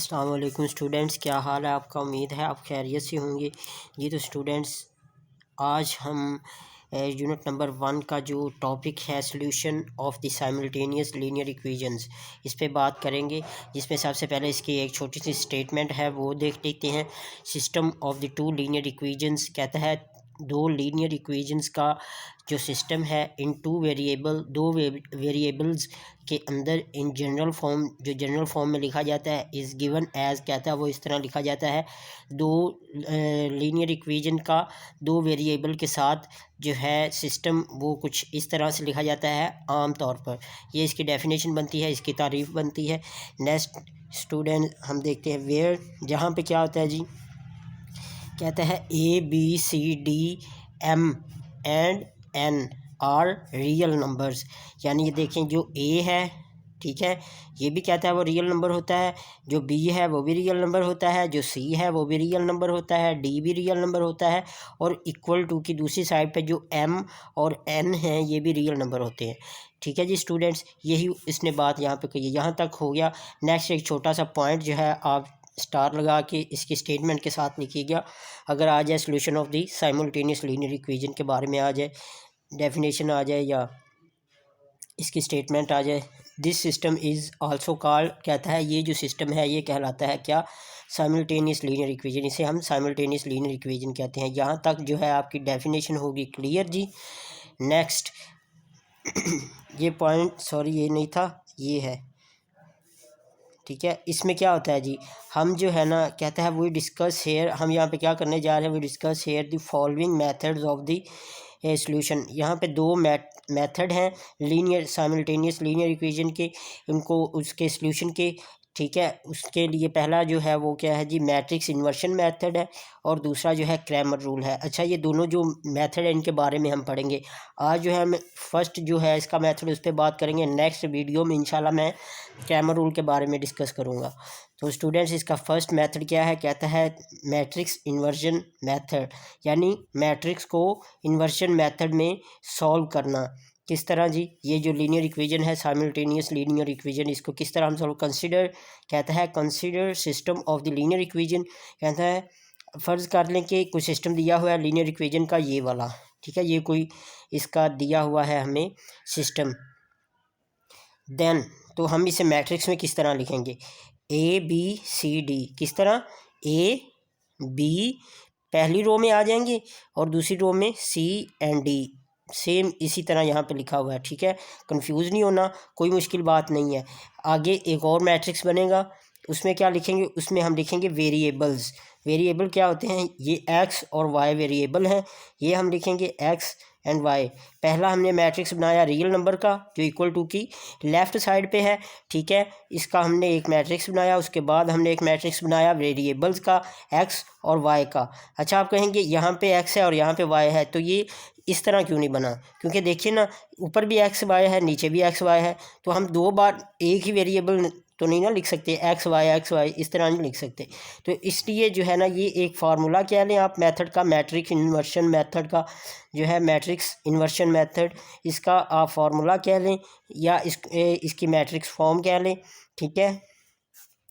अस्सलाम वालेकुम स्टूडेंट्स, क्या हाल है आपका। उम्मीद है आप खैरियत से होंगे। जी तो स्टूडेंट्स, आज हम यूनिट नंबर 1 का जो टॉपिक है solution of the simultaneous linear equations, इस पे बात करेंगे। जिसमें सबसे पहले इसकी एक छोटी सी स्टेटमेंट है, वो देख लेते हैं। System of the two linear equations कहता है दो लीनियर इक्वेशंस का जो सिस्टम है इन दो वेरिएबल्स के अंदर इन जनरल फॉर्म, जो जनरल फॉर्म में लिखा जाता है इज़ गिवन एज, कहता है वो इस तरह लिखा जाता है। दो लीनियर इक्वेशन का दो वेरिएबल के साथ जो है सिस्टम, वो कुछ इस तरह से लिखा जाता है आम तौर पर। ये इसकी डेफिनेशन बनती है, इसकी तारीफ बनती है। नेक्स्ट स्टूडेंट हम देखते हैं वेयर, जहाँ पे क्या होता है जी, कहता है ABCDM and N are real numbers. यानी ये देखें, जो A है, ठीक है, ये भी कहता है वो रियल नंबर होता है। जो B है वो भी रियल नंबर होता है। जो C है वो भी रियल नंबर होता है। D भी रियल नंबर होता है। और इक्वल टू की दूसरी साइड पे जो M और N हैं, ये भी रियल नंबर होते हैं। ठीक है जी स्टूडेंट्स, यही इसने बात यहाँ पे कही है। यहाँ तक हो गया। नेक्स्ट एक छोटा सा पॉइंट जो है आप स्टार लगा के इसकी स्टेटमेंट के साथ लिखिएगा। अगर आ जाए solution of the simultaneous linear equation के बारे में आ जाए, डेफिनेशन आ जाए या इसकी स्टेटमेंट आ जाए। This system is also called, कहता है ये जो सिस्टम है ये कहलाता है क्या, साइमल्टेनियस लीनियर इक्वेशन। इसे हम साइमल्टेनियस लीनियर इक्वेशन कहते हैं। यहाँ तक जो है आपकी डेफिनेशन होगी क्लियर जी। नेक्स्ट ये पॉइंट, सॉरी ये नहीं था, ये है, ठीक है। इसमें क्या होता है जी, हम जो है ना, कहता है वी डिस्कस हेयर, हम यहाँ पे क्या करने जा रहे हैं, we discuss here the following methods of the solution. यहाँ पे दो मेथड हैं लीनियर साइमल्टेनियस लीनियर इक्वेशन के, उनको उसके सॉल्यूशन के, ठीक है। उसके लिए पहला जो है वो क्या है जी, मैट्रिक्स इन्वर्शन मेथड है, और दूसरा जो है क्रैमर रूल है। अच्छा, ये दोनों जो मेथड है इनके बारे में हम पढ़ेंगे आज। जो है हम फर्स्ट जो है इसका मेथड, उस पर बात करेंगे। नेक्स्ट वीडियो में इंशाल्लाह मैं क्रैमर रूल के बारे में डिस्कस करूँगा। तो स्टूडेंट्स, इसका फर्स्ट मेथड क्या है, कहता है मैट्रिक्स इन्वर्जन मेथड, यानी मैट्रिक्स को इन्वर्जन मेथड में सॉल्व करना। किस तरह जी, ये जो लीनियर इक्वेशन है साइमल्टेनियस लीनियर इक्वेशन, इसको किस तरह हम सॉल्व, कंसीडर, कहता है consider system of the linear equation. कहता है फ़र्ज़ कर लें कि कोई सिस्टम दिया हुआ है लीनियर इक्वेशन का, ये वाला, ठीक है, ये कोई इसका दिया हुआ है हमें सिस्टम। देन तो हम इसे मैट्रिक्स में किस तरह लिखेंगे, ABCD, किस तरह, AB पहली रो में आ जाएंगे और दूसरी रो में C एंड D, सेम इसी तरह यहाँ पे लिखा हुआ है, ठीक है। कंफ्यूज नहीं होना, कोई मुश्किल बात नहीं है। आगे एक और मैट्रिक्स बनेगा, उसमें क्या लिखेंगे, उसमें हम लिखेंगे वेरिएबल्स। वेरिएबल क्या होते हैं, ये x और y वेरिएबल हैं, ये हम लिखेंगे x एंड y। पहला हमने मैट्रिक्स बनाया रियल नंबर का, जो इक्वल टू की लेफ़्ट साइड पे है, ठीक है। इसका हमने एक मैट्रिक्स बनाया। उसके बाद हमने एक मैट्रिक्स बनाया वेरिएबल्स का, x और y का। अच्छा, आप कहेंगे यहाँ पे x है और यहाँ पे y है, तो ये इस तरह क्यों नहीं बना, क्योंकि देखिए ना, ऊपर भी एक्स वाई है, नीचे भी एक्स वाई है, तो हम दो बार एक ही वेरिएबल तो नहीं ना लिख सकते, एक्स वाई इस तरह नहीं लिख सकते। तो इसलिए जो है ना, ये एक फार्मूला कह लें आप मेथड का, मैट्रिक्स इन्वर्शन मेथड का, जो है मैट्रिक्स इन्वर्शन मेथड, इसका आप फार्मूला कह लें या इसकी मैट्रिक्स फॉर्म कह लें, ठीक है।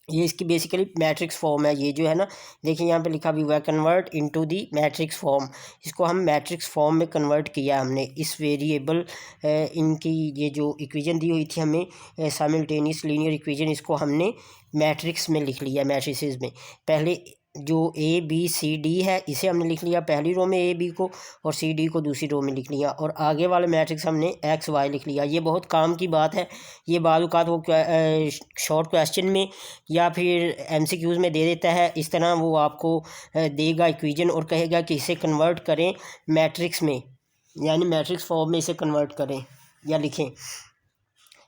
ये इसकी बेसिकली मैट्रिक्स फॉर्म है। ये जो है ना, देखिए यहाँ पे लिखा भी हुआ है convert into the matrix form. इसको हम मैट्रिक्स फॉर्म में कन्वर्ट किया हमने। इस वेरिएबल इनकी ये जो इक्वेशन दी हुई थी हमें साइमल्टेनियस लीनियर इक्वेशन, इसको हमने मैट्रिक्स में लिख लिया, मैट्रिसेस में। पहले जो ABCD है इसे हमने लिख लिया पहली रो में AB को, और CD को दूसरी रो में लिख लिया, और आगे वाले मैट्रिक्स हमने XY लिख लिया। ये बहुत काम की बात है। ये बाज़ औक़ात वो शॉर्ट क्वेश्चन में या फिर MCQs में दे देता है। इस तरह वो आपको देगा इक्वेशन और कहेगा कि इसे कन्वर्ट करें मैट्रिक्स में, यानी मैट्रिक्स फॉर्म में इसे कन्वर्ट करें या लिखें,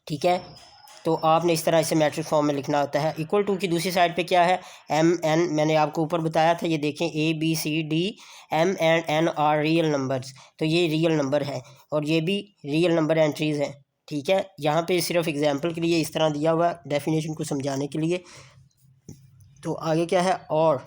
ठीक है। तो आपने इस तरह इसे मैट्रिक्स फॉर्म में लिखना होता है। इक्वल टू की दूसरी साइड पे क्या है, MN, मैंने आपको ऊपर बताया था, ये देखें ABCD M and N are real numbers, तो ये रियल नंबर है और ये भी रियल नंबर एंट्रीज़ हैं, ठीक है। यहाँ पे सिर्फ एग्जांपल के लिए इस तरह दिया हुआ डेफिनेशन को समझाने के लिए। तो आगे क्या है, और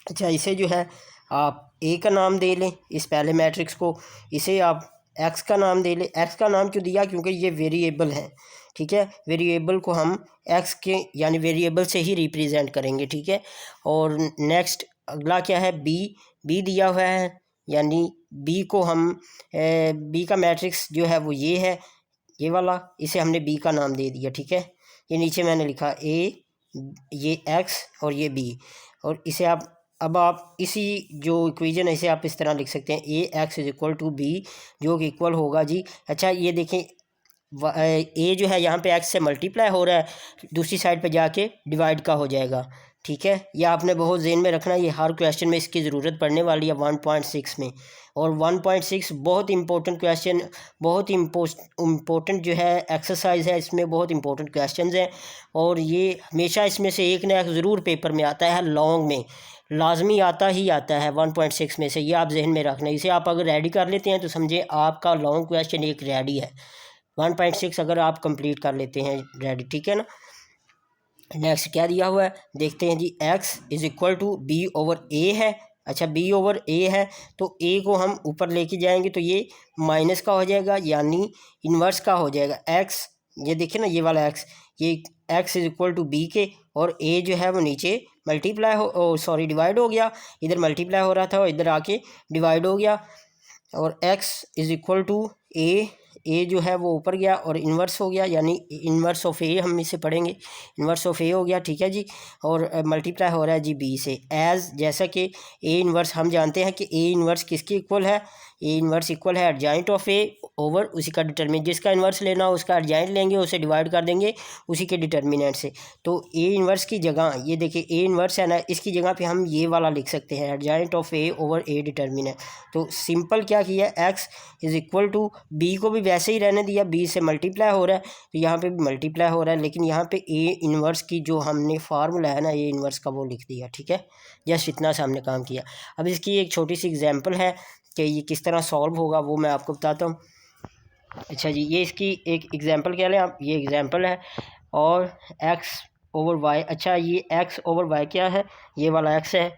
अच्छा, इसे जो है आप A का नाम दे लें, इस पहले मैट्रिक्स को, इसे आप X का नाम दे लें। X का नाम क्यों दिया, क्योंकि ये वेरिएबल है, ठीक है। वेरिएबल को हम एक्स के यानी वेरिएबल से ही रिप्रेजेंट करेंगे, ठीक है। और नेक्स्ट अगला क्या है, बी दिया हुआ है, यानी बी को हम बी का मैट्रिक्स जो है वो ये है, ये वाला, इसे हमने बी का नाम दे दिया, ठीक है। ये नीचे मैंने लिखा ए, ये एक्स और ये बी, और इसे आप अब आप इसी जो इक्वेशन है इसे आप इस तरह लिख सकते हैं, a x is equal to b, जो कि इक्वल होगा जी। अच्छा ये देखें, ए जो है यहाँ पे एक्स से मल्टीप्लाई हो रहा है, दूसरी साइड पे जाके डिवाइड का हो जाएगा, ठीक है। ये आपने बहुत ज़हन में रखना, ये हर क्वेश्चन में इसकी ज़रूरत पड़ने वाली है 1.6 में। और 1.6 बहुत इंपॉर्टेंट क्वेश्चन, बहुत इम्पोर्टेंट जो है एक्सरसाइज है, इसमें बहुत इंपॉर्टेंट क्वेश्चन हैं। और ये हमेशा इसमें से एक ना एक ज़रूर पेपर में आता है, लॉन्ग में लाजमी आता ही आता है 1.6 में से, ये आप जहन में रखना। इसे आप अगर रेडी कर लेते हैं तो समझे आपका लॉन्ग क्वेश्चन एक रेडी है, 1.6 अगर आप कंप्लीट कर लेते हैं रेडी, ठीक है ना। नेक्स्ट क्या दिया हुआ है देखते हैं जी, x is equal to b over a है। अच्छा बी ओवर ए है तो ए को हम ऊपर लेके जाएंगे तो ये माइनस का हो जाएगा, यानी इन्वर्स का हो जाएगा एक्स। ये देखिए ना, ये वाला एक्स, ये X is equal to B K, और ए जो है वो नीचे मल्टीप्लाई हो सॉरी डिवाइड हो गया, इधर मल्टीप्लाई हो रहा था और इधर आके डिवाइड हो गया। और x इज़ इक्वल टू ए जो है वो ऊपर गया और इन्वर्स हो गया, यानी इन्वर्स ऑफ ए हम इसे पढ़ेंगे, इन्वर्स ऑफ ए हो गया, ठीक है जी। और मल्टीप्लाई हो रहा है जी बी से, एज जैसा कि ए इन्वर्स हम जानते हैं कि ए इन्वर्स किसके इक्वल है, ए इन्वर्स इक्वल है एडजॉइंट ऑफ ए ओवर उसी का डिटर्मिनेंट, जिसका इन्वर्स लेना हो उसका एडजॉइंट लेंगे, उसे डिवाइड कर देंगे उसी के डिटर्मिनेंट से। तो ए इन्वर्स की जगह ये देखिए ए इन्वर्स है ना, इसकी जगह पे हम ये वाला लिख सकते हैं adjoint of A over A determinant. तो सिंपल क्या किया, X is equal to B को भी वैसे ही रहने दिया, बी से मल्टीप्लाई हो रहा है तो यहाँ पे भी मल्टीप्लाई हो रहा है, लेकिन यहाँ पे ए इन्वर्स की जो हमने फार्मूला है ना ए इन्वर्स का वो लिख दिया, ठीक है। जस्ट इतना सा हमने काम किया। अब इसकी एक छोटी सी एग्जांपल है कि ये किस तरह सॉल्व होगा, वो मैं आपको बताता हूँ। अच्छा जी, ये इसकी एक एग्जांपल कह लें आप, ये एग्जांपल है, और एक्स ओवर वाई। अच्छा ये एक्स ओवर वाई क्या है, ये वाला एक्स है,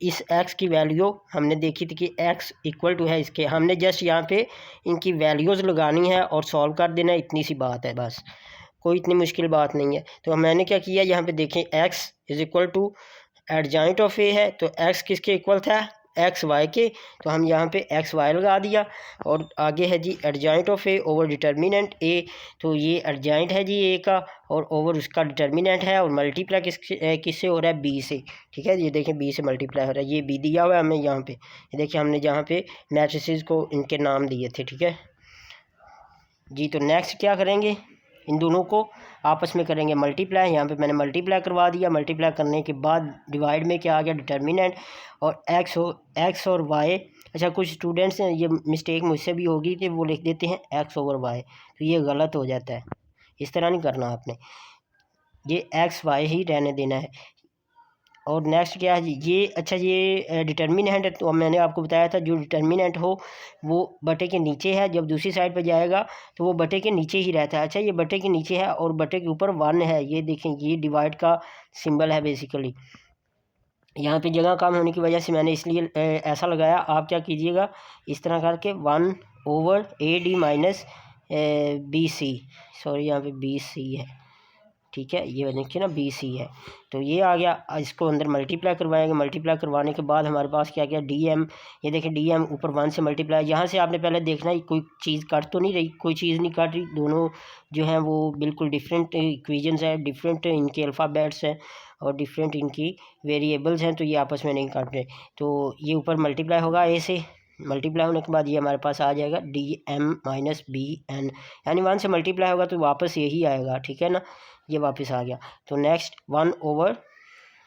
इस x की वैल्यू हमने देखी थी कि x इक्वल टू है इसके, हमने जस्ट यहाँ पे इनकी वैल्यूज़ लगानी है और सॉल्व कर देना है, इतनी सी बात है बस, कोई इतनी मुश्किल बात नहीं है। तो मैंने क्या किया, यहाँ पे देखें x is equal to adjoint of a है, तो x किसके इक्वल था, एक्स वाई के, तो हम यहाँ पे एक्स वाई लगा दिया। और आगे है जी adjoint of A over determinant a, तो ये एडजॉइंट है जी ए का और ओवर उसका डिटर्मिनेंट है, और मल्टीप्लाई किससे हो रहा है, बी से, ठीक है। ये देखें बी से मल्टीप्लाई हो रहा है, ये बी दिया हुआ है हमें यहाँ पे, ये देखिए हमने जहाँ पे मैट्रिसेस को इनके नाम दिए थे, ठीक है जी। तो नेक्स्ट क्या करेंगे, इन दोनों को आपस में करेंगे मल्टीप्लाई, यहाँ पे मैंने मल्टीप्लाई करवा दिया, मल्टीप्लाई करने के बाद डिवाइड में क्या आ गया, डिटर्मिनेंट, और एक्स और वाई। अच्छा कुछ स्टूडेंट्स हैं, ये मिस्टेक मुझसे भी होगी कि वो लिख देते हैं एक्स ओवर वाई, तो ये गलत हो जाता है, इस तरह नहीं करना आपने, ये एक्स वाई ही रहने देना है। और नेक्स्ट क्या है ये, अच्छा ये डिटर्मिनेंट है, तो मैंने आपको बताया था जो डिटर्मिनेंट हो वो बटे के नीचे है, जब दूसरी साइड पर जाएगा तो वो बटे के नीचे ही रहता है। अच्छा ये बटे के नीचे है और बटे के ऊपर 1 है, ये देखें ये डिवाइड का सिंबल है बेसिकली, यहाँ पे जगह कम होने की वजह से मैंने इसलिए ऐसा लगाया। आप क्या कीजिएगा, इस तरह करके 1 over A D minus B C, sorry यहाँ पे बी सी है, ठीक है, ये देखिए ना बी सी है, तो ये आ गया। इसको अंदर मल्टीप्लाई करवाएंगे, मल्टीप्लाई करवाने के बाद हमारे पास क्या गया, डी एम, ये देखिए डी एम ऊपर 1 से मल्टीप्लाई, यहाँ से आपने पहले देखना है कोई चीज़ कट तो नहीं रही, कोई चीज़ नहीं कट रही, दोनों जो हैं वो बिल्कुल डिफरेंट इक्वेशंस हैं, डिफरेंट इनके अल्फ़ाबेट्स हैं और डिफरेंट इनकी वेरिएबल्स हैं, तो ये आपस में नहीं कट रहे। तो ये ऊपर मल्टीप्लाई होगा ए से, मल्टीप्लाई होने के बाद ये हमारे पास आ जाएगा D M minus B N, यानी 1 से मल्टीप्लाई होगा तो वापस यही आएगा, ठीक है ना, ये वापस आ गया। तो नेक्स्ट 1 ओवर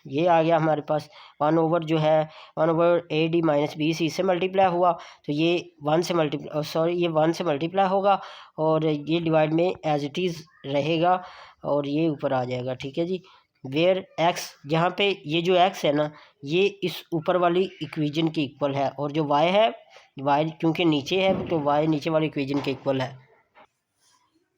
ये आ गया हमारे पास, 1 ओवर जो है 1 over A D minus B C से मल्टीप्लाई हुआ, तो ये 1 से मल्टीप्लाई सॉरी ये 1 से मल्टीप्लाई होगा और ये डिवाइड में एज इट इज़ रहेगा और ये ऊपर आ जाएगा, ठीक है जी। वेयर एक्स, जहाँ पे ये जो एक्स है ना ये इस ऊपर वाली इक्वेशन के इक्वल है, और जो वाई है, वाई क्योंकि नीचे है तो वाई नीचे वाली इक्वेशन के इक्वल है।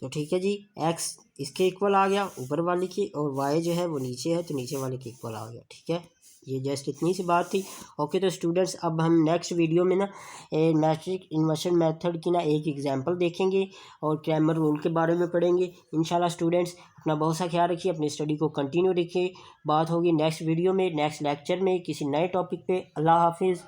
तो ठीक है जी, एक्स इसके इक्वल आ गया ऊपर वाली की, और वाई जो है वो नीचे है तो नीचे वाले के इक्वल आ गया, ठीक है। ये जस्ट इतनी सी बात थी। ओके तो स्टूडेंट्स अब हम नेक्स्ट वीडियो में ना मैट्रिक इन्वर्शन मेथड की ना एक एग्जांपल देखेंगे और क्रैमर रूल के बारे में पढ़ेंगे इंशाल्लाह। स्टूडेंट्स अपना बहुत सा ख्याल रखिए, अपनी स्टडी को कंटिन्यू रखिए। बात होगी नेक्स्ट वीडियो में, नेक्स्ट लेक्चर में किसी नए टॉपिक पे। अल्लाह हाफिज़।